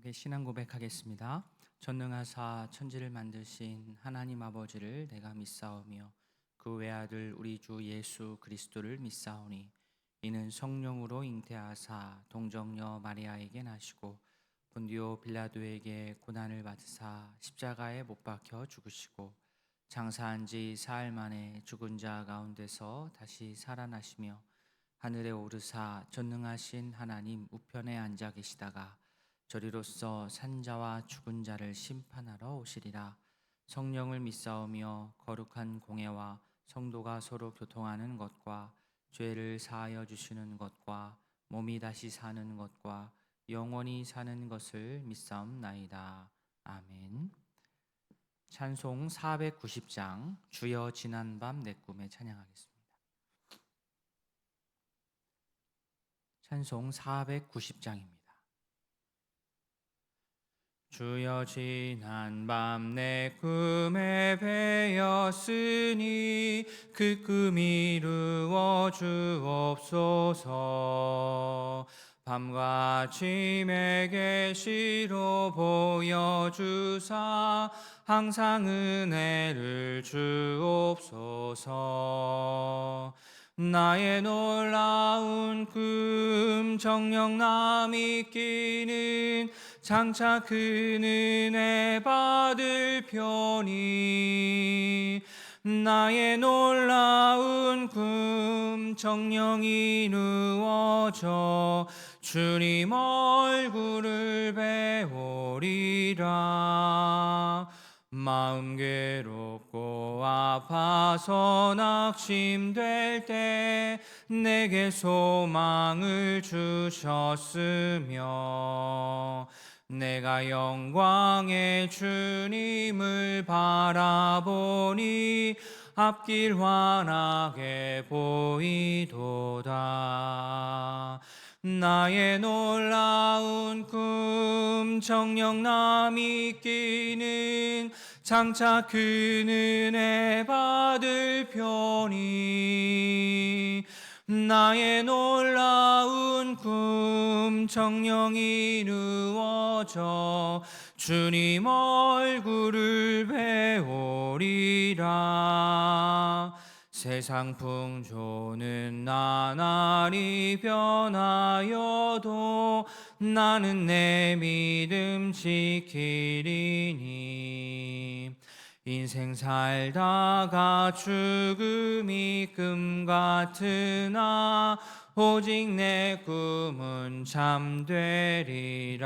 함께 신앙 고백하겠습니다. 전능하사 천지를 만드신 하나님 아버지를 내가 믿사오며 그 외아들 우리 주 예수 그리스도를 믿사오니 이는 성령으로 잉태하사 동정녀 마리아에게 나시고 본디오 빌라도에게 고난을 받으사 십자가에 못 박혀 죽으시고 장사한 지 사흘 만에 죽은 자 가운데서 다시 살아나시며 하늘에 오르사 전능하신 하나님 우편에 앉아 계시다가 저리로서 산자와 죽은 자를 심판하러 오시리라. 성령을 믿사오며 거룩한 공예와 성도가 서로 교통하는 것과 죄를 사하여 주시는 것과 몸이 다시 사는 것과 영원히 사는 것을 믿사옵나이다. 아멘. 찬송 490장 주여 지난밤 내 꿈에 찬양하겠습니다. 찬송 490장입니다. 주여 지난밤 내 꿈에 뵈었으니 그 꿈이 이루어 주옵소서. 밤과 아침에 계시로 보여주사 항상 은혜를 주옵소서. 나의 놀라운 꿈 정녕 남이 끼는 장차 그 은혜 받을 편이 나의 놀라운 꿈 정녕 이루어져 주님 얼굴을 배우리라. 마음 괴롭고 아파서 낙심될 때 내게 소망을 주셨으며 내가 영광의 주님을 바라보니 앞길 환하게 보이도다. 나의 놀라운 꿈 정녕 남이 끼는 장차 그 은혜 받을 편이 나의 놀라운 꿈 정녕 이루어져 주님 얼굴을 배우리라. 세상 풍조는 나날이 변하여도 나는 내 믿음 지키리니. 인생 살다가 죽음이 꿈 같으나 오직 내 꿈은 잠되리라.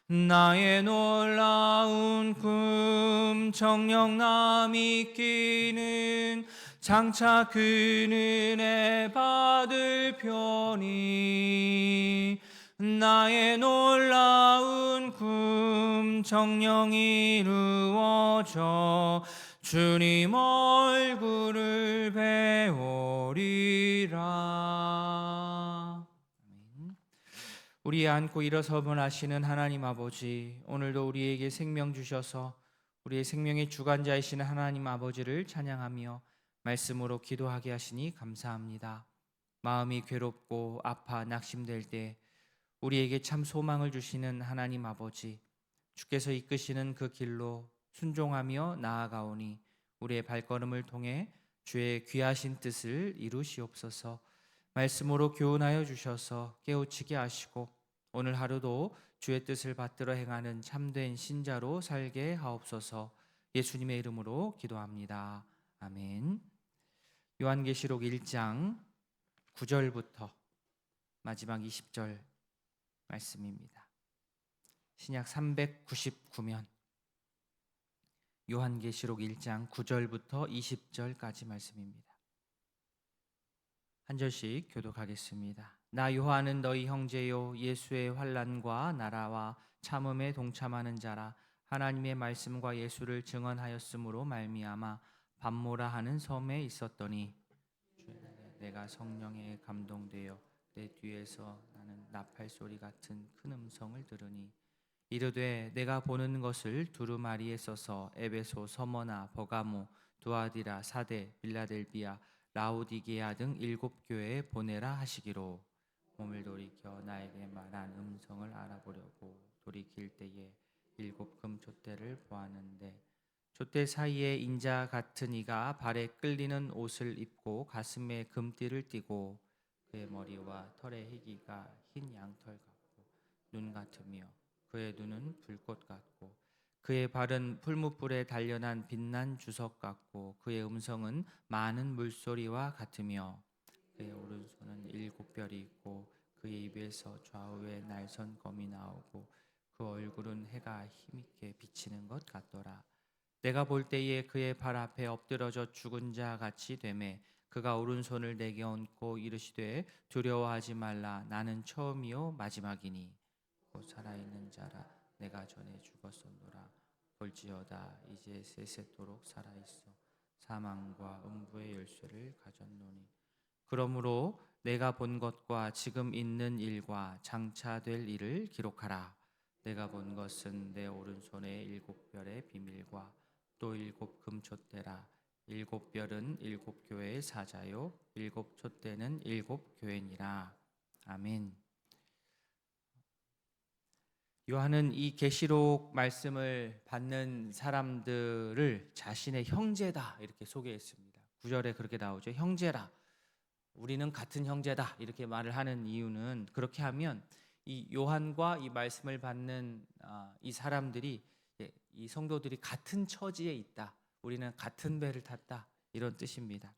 나의 놀라운 꿈 정녕 남이 끼는 장차 그 은혜 받을 편이 나의 놀라운 꿈 정녕 이루어져 주님 얼굴을 배우리라. 우리 안고 일어서 번하시는 하나님 아버지, 오늘도 우리에게 생명 주셔서 우리의 생명의 주관자이신 하나님 아버지를 찬양하며 말씀으로 기도하게 하시니 감사합니다. 마음이 괴롭고 아파 낙심될 때 우리에게 참 소망을 주시는 하나님 아버지, 주께서 이끄시는 그 길로 순종하며 나아가오니 우리의 발걸음을 통해 주의 귀하신 뜻을 이루시옵소서. 말씀으로 교훈하여 주셔서 깨우치게 하시고 오늘 하루도 주의 뜻을 받들어 행하는 참된 신자로 살게 하옵소서. 예수님의 이름으로 기도합니다. 아멘. 요한계시록 1장 9절부터 마지막 20절 말씀입니다. 신약 399면 요한계시록 1장 9절부터 20절까지 말씀입니다. 한 절씩 교독하겠습니다. 나 요한은 너희 형제요 예수의 환난과 나라와 참음에 동참하는 자라. 하나님의 말씀과 예수를 증언하였으므로 말미암아 밤모라 하는 섬에 있었더니 내가 성령에 감동되어 내 뒤에서 나는 나팔 소리 같은 큰 음성을 들으니 이르되 내가 보는 것을 두루마리에 써서 에베소, 서머나, 버가모, 두아디라, 사데, 빌라델비아, 라오디게아 등 7 교회에 보내라 하시기로. 몸을 돌이켜 나에게 말한 음성을 알아보려고 돌이킬 때에 7금 촛대를 보았는데 촛대 사이에 인자 같은 이가 발에 끌리는 옷을 입고 가슴에 금띠를 띠고 그의 머리와 털의 희기가 흰 양털 같고 눈 같으며 그의 눈은 불꽃 같고 그의 발은 풀무불에 단련한 빛난 주석 같고 그의 음성은 많은 물소리와 같으며 그의 오른손은 7별이 있고 그의 입에서 좌우에 날선 검이 나오고 그 얼굴은 해가 힘있게 비치는 것 같더라. 내가 볼 때에 그의 발 앞에 엎드러져 죽은 자 같이 되매 그가 오른손을 내게 얹고 이르시되 두려워하지 말라 나는 처음이요 마지막이니 곧 살아있는 자라 내가 전에 죽었었노라 볼지어다 이제 세세토록 살아있어 사망과 음부의 열쇠를 가졌노니 그러므로 내가 본 것과 지금 있는 일과 장차 될 일을 기록하라. 내가 본 것은 내 오른손에 7별의 비밀과 또 7금촛대라. 7별은 7교회의 사자요 7촛대는 7교회니라. 아멘. 요한은 이 계시록 말씀을 받는 사람들을 자신의 형제다 이렇게 소개했습니다. 9절에 그렇게 나오죠. 형제라. 우리는 같은 형제다 이렇게 말을 하는 이유는 그렇게 하면 이 요한과 이 말씀을 받는 이 사람들이 이 성도들이 같은 처지에 있다. 우리는 같은 배를 탔다. 이런 뜻입니다.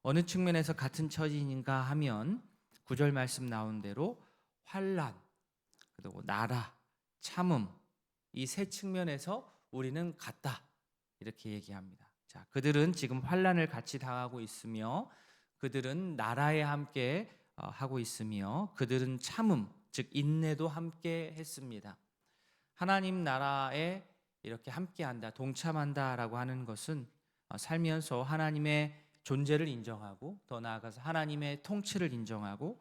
어느 측면에서 같은 처지인가 하면 9절 말씀 나온 대로 환난, 그리고 나라, 참음 이 세 측면에서 우리는 같다. 이렇게 얘기합니다. 자, 그들은 지금 환난을 같이 당하고 있으며 그들은 나라에 함께 하고 있으며 그들은 참음, 즉 인내도 함께 했습니다. 하나님 나라에 이렇게 함께한다, 동참한다라고 하는 것은 살면서 하나님의 존재를 인정하고 더 나아가서 하나님의 통치를 인정하고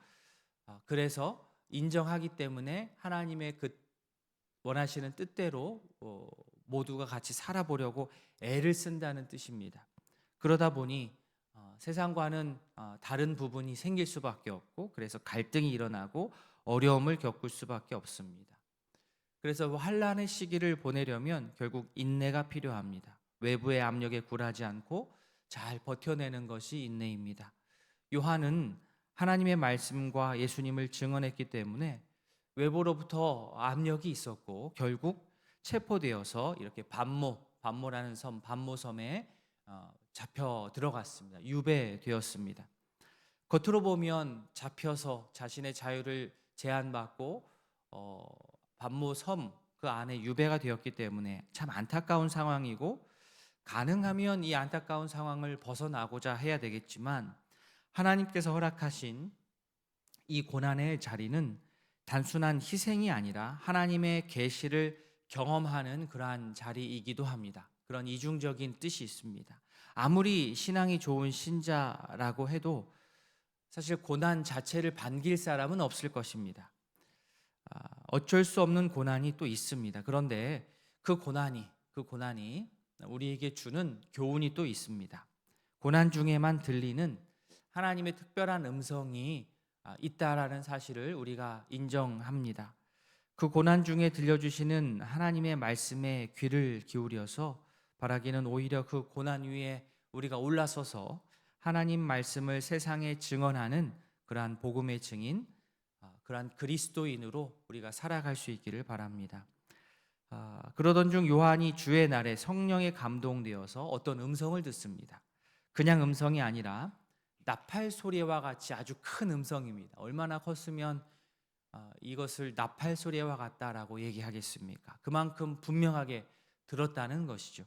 그래서 인정하기 때문에 하나님의 그 원하시는 뜻대로 모두가 같이 살아보려고 애를 쓴다는 뜻입니다. 그러다 보니 세상과는 다른 부분이 생길 수밖에 없고 그래서 갈등이 일어나고 어려움을 겪을 수밖에 없습니다. 그래서 환난의 시기를 보내려면 결국 인내가 필요합니다. 외부의 압력에 굴하지 않고 잘 버텨내는 것이 인내입니다. 요한은 하나님의 말씀과 예수님을 증언했기 때문에 외부로부터 압력이 있었고 결국 체포되어서 이렇게 반모라는 섬, 반모섬에 잡혀 들어갔습니다. 유배되었습니다. 겉으로 보면 잡혀서 자신의 자유를 제한받고 반모섬 그 안에 유배가 되었기 때문에 참 안타까운 상황이고 가능하면 이 안타까운 상황을 벗어나고자 해야 되겠지만 하나님께서 허락하신 이 고난의 자리는 단순한 희생이 아니라 하나님의 계시를 경험하는 그러한 자리이기도 합니다. 그런 이중적인 뜻이 있습니다. 아무리 신앙이 좋은 신자라고 해도 사실 고난 자체를 반길 사람은 없을 것입니다. 어쩔 수 없는 고난이 또 있습니다. 그런데 그 고난이 우리에게 주는 교훈이 또 있습니다. 고난 중에만 들리는 하나님의 특별한 음성이 있다라는 사실을 우리가 인정합니다. 그 고난 중에 들려주시는 하나님의 말씀에 귀를 기울여서 바라기는 오히려 그 고난 위에 우리가 올라서서 하나님 말씀을 세상에 증언하는 그러한 복음의 증인, 그러한 그리스도인으로 우리가 살아갈 수 있기를 바랍니다. 그러던 중 요한이 주의 날에 성령에 감동되어서 어떤 음성을 듣습니다. 그냥 음성이 아니라 나팔 소리와 같이 아주 큰 음성입니다. 얼마나 컸으면 이것을 나팔 소리와 같다라고 얘기하겠습니까? 그만큼 분명하게 들었다는 것이죠.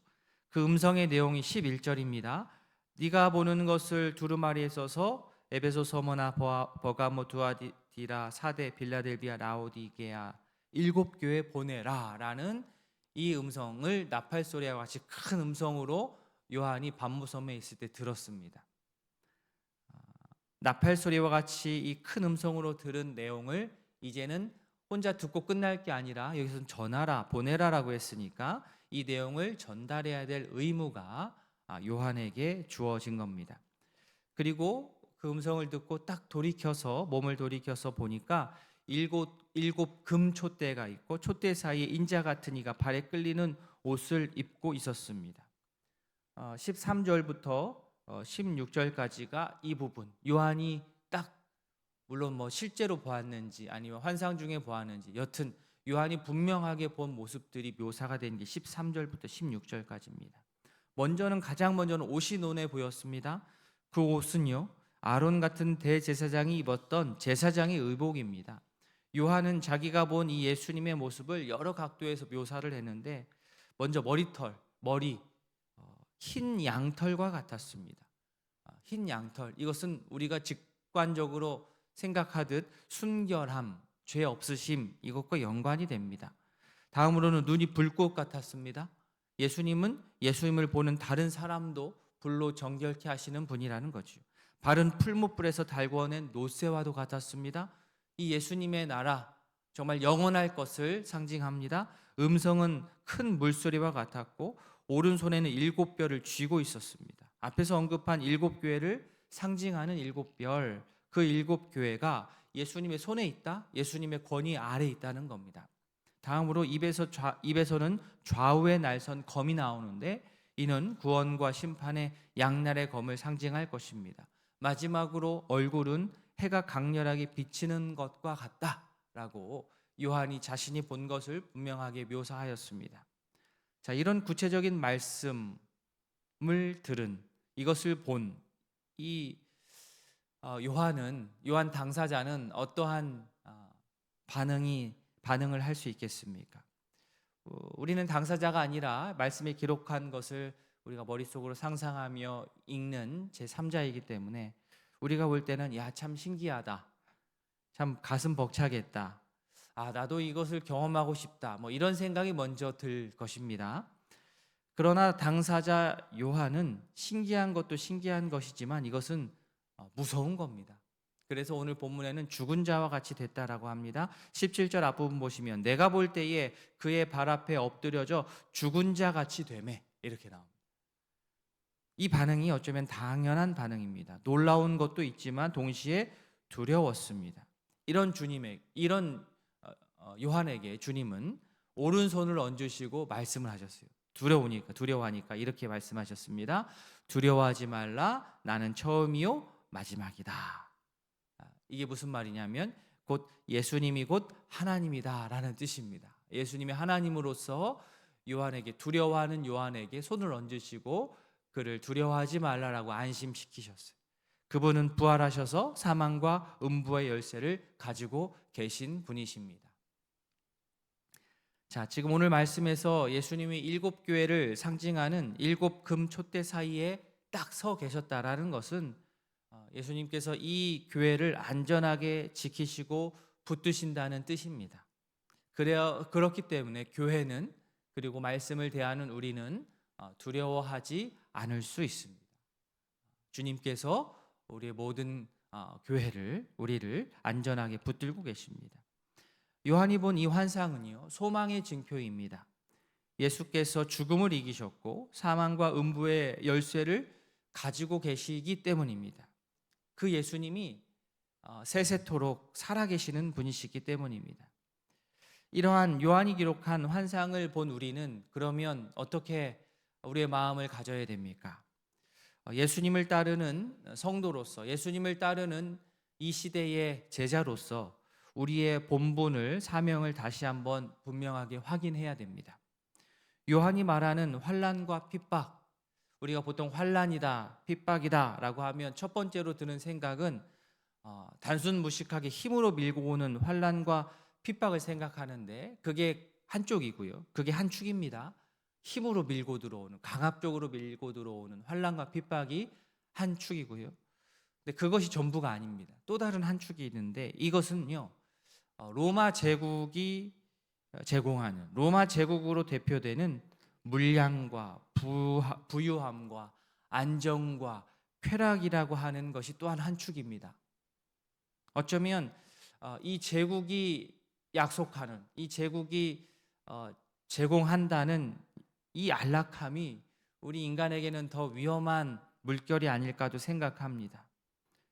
그 음성의 내용이 11절입니다. 네가 보는 것을 두루마리에 써서 에베소, 서머나, 버가모, 두아디라, 사데, 빌라델비아, 라오디게아 7교회 보내라 라는 이 음성을 나팔 소리와 같이 큰 음성으로 요한이 반모섬에 있을 때 들었습니다. 나팔 소리와 같이 이 큰 음성으로 들은 내용을 이제는 혼자 듣고 끝날 게 아니라 여기서는 전하라, 보내라라고 했으니까 이 내용을 전달해야 될 의무가 요한에게 주어진 겁니다. 그리고 그 음성을 듣고 딱 돌이켜서 몸을 돌이켜서 보니까 일곱 금 촛대가 있고 촛대 사이에 인자 같은 이가 발에 끌리는 옷을 입고 있었습니다. 13절부터 16절까지가 이 부분, 요한이 딱 물론 뭐 실제로 보았는지 아니면 환상 중에 보았는지 여튼 요한이 분명하게 본 모습들이 묘사가 된 게 13절부터 16절까지입니다. 가장 먼저는 옷이 눈에 보였습니다. 그 옷은요, 아론 같은 대제사장이 입었던 제사장의 의복입니다. 요한은 자기가 본 이 예수님의 모습을 여러 각도에서 묘사를 했는데, 먼저 머리 흰 양털과 같았습니다. 흰 양털, 이것은 우리가 직관적으로 생각하듯 순결함, 죄 없으심, 이것과 연관이 됩니다. 다음으로는 눈이 불꽃 같았습니다. 예수님을 보는 다른 사람도 불로 정결케 하시는 분이라는 거죠. 발은 풀무불에서 달구어낸 노새와도 같았습니다. 이 예수님의 나라, 정말 영원할 것을 상징합니다. 음성은 큰 물소리와 같았고 오른손에는 7별을 쥐고 있었습니다. 앞에서 언급한 7교회를 상징하는 7별, 그 7교회가 예수님의 손에 있다, 예수님의 권위 아래에 있다는 겁니다. 다음으로 입에서는 좌우에 날선 검이 나오는데, 이는 구원과 심판의 양날의 검을 상징할 것입니다. 마지막으로 얼굴은 해가 강렬하게 비치는 것과 같다라고 요한이 자신이 본 것을 분명하게 묘사하였습니다. 자, 이런 구체적인 말씀을 들은, 이것을 본 이 요한 당사자는 어떠한 반응을 할 수 있겠습니까? 우리는 당사자가 아니라 말씀에 기록한 것을 우리가 머릿속으로 상상하며 읽는 제3자이기 때문에 우리가 볼 때는 야, 참 신기하다, 참 가슴 벅차겠다, 나도 이것을 경험하고 싶다, 뭐 이런 생각이 먼저 들 것입니다. 그러나 당사자 요한은 신기한 것도 신기한 것이지만 이것은 무서운 겁니다. 그래서 오늘 본문에는 죽은 자와 같이 됐다라고 합니다. 17절 앞부분 보시면 내가 볼 때에 그의 발 앞에 엎드려져 죽은 자 같이 되매, 이렇게 나옵니다. 이 반응이 어쩌면 당연한 반응입니다. 놀라운 것도 있지만 동시에 두려웠습니다. 이런 요한에게 주님은 오른손을 얹으시고 말씀을 하셨어요. 두려워하니까 이렇게 말씀하셨습니다. 두려워하지 말라, 나는 처음이요 마지막이다. 이게 무슨 말이냐면 예수님이 곧 하나님이다 라는 뜻입니다. 예수님이 하나님으로서 두려워하는 요한에게 손을 얹으시고 그를 두려워하지 말라라고 안심시키셨어요. 그분은 부활하셔서 사망과 음부의 열쇠를 가지고 계신 분이십니다. 자, 지금 오늘 말씀에서 예수님이 7교회를 상징하는 7금 촛대 사이에 딱 서 계셨다라는 것은 예수님께서 이 교회를 안전하게 지키시고 붙드신다는 뜻입니다. 그렇기 때문에 교회는, 그리고 말씀을 대하는 우리는 두려워하지 않을 수 있습니다. 주님께서 우리의 모든 우리를 안전하게 붙들고 계십니다. 요한이 본 이 환상은요, 소망의 징표입니다. 예수께서 죽음을 이기셨고 사망과 음부의 열쇠를 가지고 계시기 때문입니다. 그 예수님이 세세토록 살아계시는 분이시기 때문입니다. 이러한 요한이 기록한 환상을 본 우리는 그러면 어떻게 우리의 마음을 가져야 됩니까? 예수님을 따르는 성도로서, 예수님을 따르는 이 시대의 제자로서 우리의 본분을, 사명을 다시 한번 분명하게 확인해야 됩니다. 요한이 말하는 환난과 핍박, 우리가 보통 환난이다, 핍박이다 라고 하면 첫 번째로 드는 생각은 단순 무식하게 힘으로 밀고 오는 환난과 핍박을 생각하는데, 그게 한쪽이고요. 그게 한 축입니다. 힘으로 밀고 들어오는, 강압적으로 밀고 들어오는 환난과 핍박이 한 축이고요. 근데 그것이 전부가 아닙니다. 또 다른 한 축이 있는데, 이것은요, 로마 제국이 제공하는, 로마 제국으로 대표되는 물량과 부유함과 안정과 쾌락이라고 하는 것이 또한 한 축입니다. 어쩌면 이 제국이 약속하는, 이 제국이 제공한다는 이 안락함이 우리 인간에게는 더 위험한 물결이 아닐까도 생각합니다.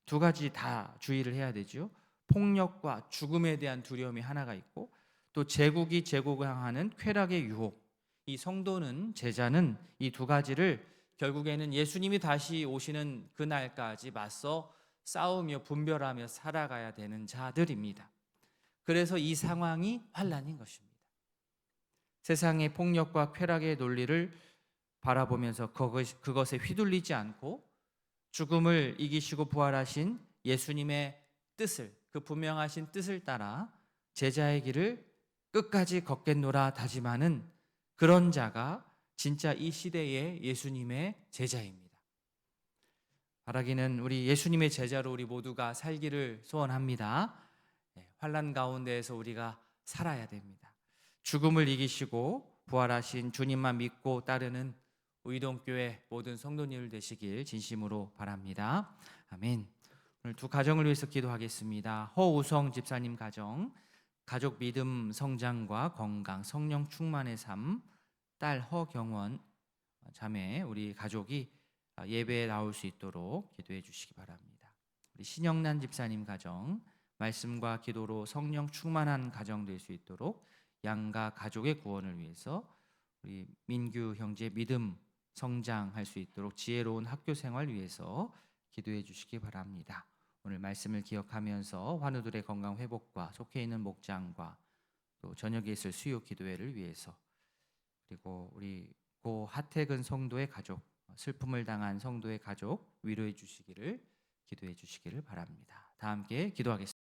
두 가지 다 주의를 해야 되죠. 폭력과 죽음에 대한 두려움이 하나가 있고, 또 제국이 제국을 향하는 쾌락의 유혹. 이 성도는, 제자는 이 두 가지를 결국에는 예수님이 다시 오시는 그날까지 맞서 싸우며 분별하며 살아가야 되는 자들입니다. 그래서 이 상황이 환난인 것입니다. 세상의 폭력과 쾌락의 논리를 바라보면서 그것에 휘둘리지 않고 죽음을 이기시고 부활하신 예수님의 뜻을, 그 분명하신 뜻을 따라 제자의 길을 끝까지 걷겠노라 다짐하는 그런 자가 진짜 이 시대의 예수님의 제자입니다. 바라기는 우리 예수님의 제자로 우리 모두가 살기를 소원합니다. 환난 가운데에서 우리가 살아야 됩니다. 죽음을 이기시고 부활하신 주님만 믿고 따르는 의동교회 모든 성도님들 되시길 진심으로 바랍니다. 아멘. 오늘 두 가정을 위해서 기도하겠습니다. 허우성 집사님 가정, 가족 믿음 성장과 건강, 성령 충만의 삶, 딸 허경원 자매, 우리 가족이 예배에 나올 수 있도록 기도해 주시기 바랍니다. 우리 신영란 집사님 가정, 말씀과 기도로 성령 충만한 가정 될 수 있도록 양가 가족의 구원을 위해서 우리 민규 형제 믿음 성장할 수 있도록 지혜로운 학교 생활 위해서 기도해 주시기 바랍니다. 오늘 말씀을 기억하면서 환우들의 건강 회복과 속해 있는 목장과 또 저녁에 있을 수요 기도회를 위해서, 그리고 우리 고 하태근 성도의 가족, 슬픔을 당한 성도의 가족 위로해 주시기를 기도해 주시기를 바랍니다. 다 함께 기도하겠습니다.